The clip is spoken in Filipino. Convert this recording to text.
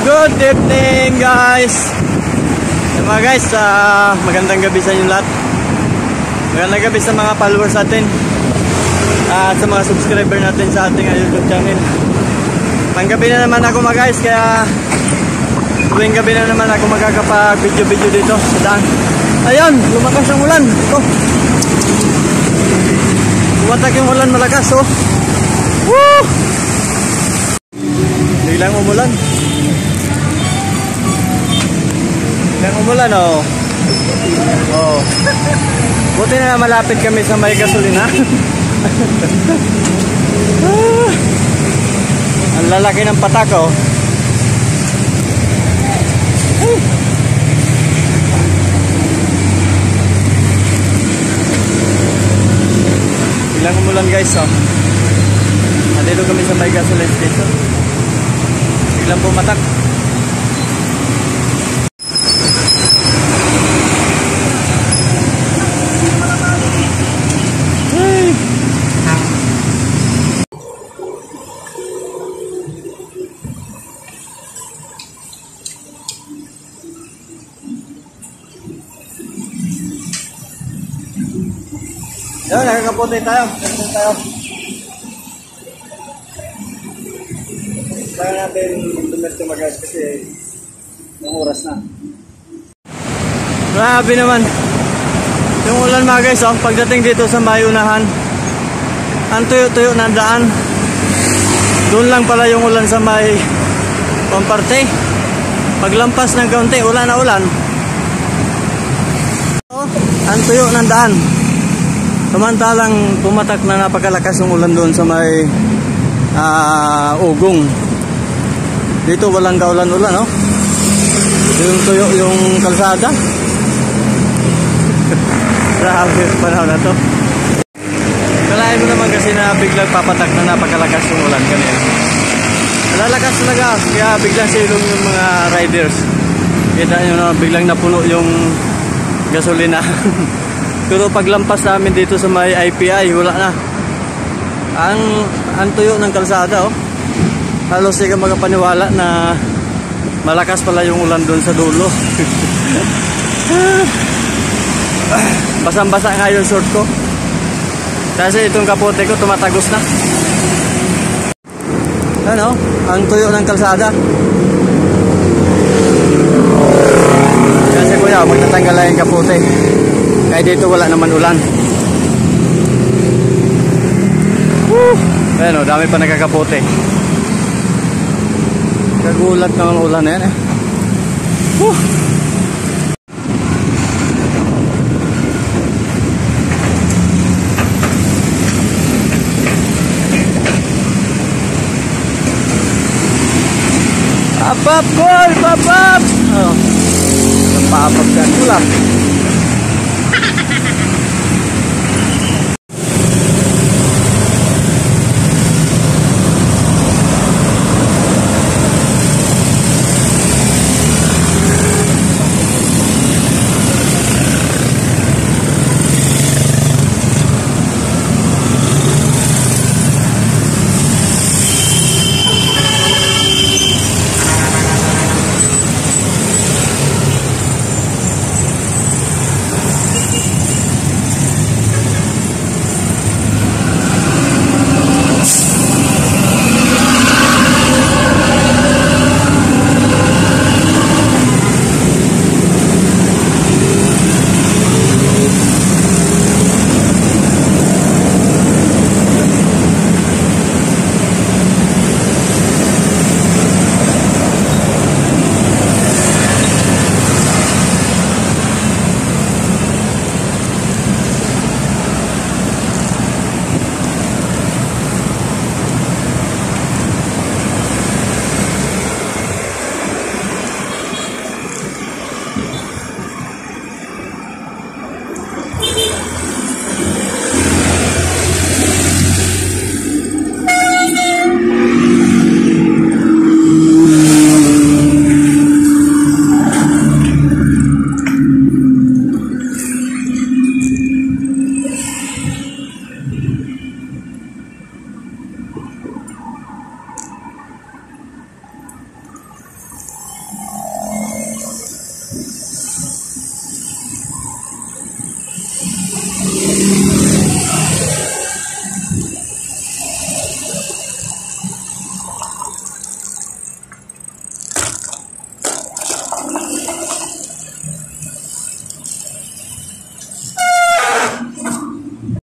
Good evening guys. Mga guys, magandang gabi sa inyo lahat. Magandang gabi sa mga followers natin at sa mga subscriber natin sa ating YouTube channel. Panggabi na naman ako mga guys, kaya tuwing gabi na naman ako magkakapag video dito sa daan. Ayun, lumakas ang ulan. Ito, bumatak yung ulan malakas. Oh, woo! Biglang umulan. Biglang umulan, oh. Oh. Buti na malapit kami sa may gasolina. Ang lalaki ng patak, oh. Biglang umulan guys, oh. Nandito kami sa may gasoline station. Biglang pumatak. Yan, nakakapunti tayo. Kaya natin dumiretso mag-gas kasi yung oras na. Grabe naman yung ulan mga guys, oh. Pagdating dito sa may unahan, ang tuyo-tuyo na daan. Doon lang pala yung ulan sa may pamparte. Paglampas ng kaunti, ulan na ulan, oh, ang tuyo ng daan. Samantalang pumatak na napakalakas yung ulan doon sa may Ugong. Dito walang kaulan-ulan, no? Yung tuyo yung kalsada. Grabe yung panahon na to. Kalahin mo naman kasi na biglang papatak na napakalakas yung ulan kanina. Lalakas talaga, kaya biglang silong yung mga riders. Kita nyo na biglang napuno yung gasolina. Pero paglampas namin dito sa may IPI, wala na. Ang tuyo ng kalsada, oh. Halos di ka magpaniwala na malakas pala yung ulan doon sa dulo. Basang-basa nga yung short ko. Kasi itong kapote ko tumatagos na. Ano? Ang tuyo ng kalsada. Kasi kuya, magtatanggal lang yung kapote. Kaya dito wala naman ulan. Ayan o, dami pa nagkakapote. Kagulat naman ulan na yan eh. Apap, boy! Papap! Oh, napapap yan. Wala.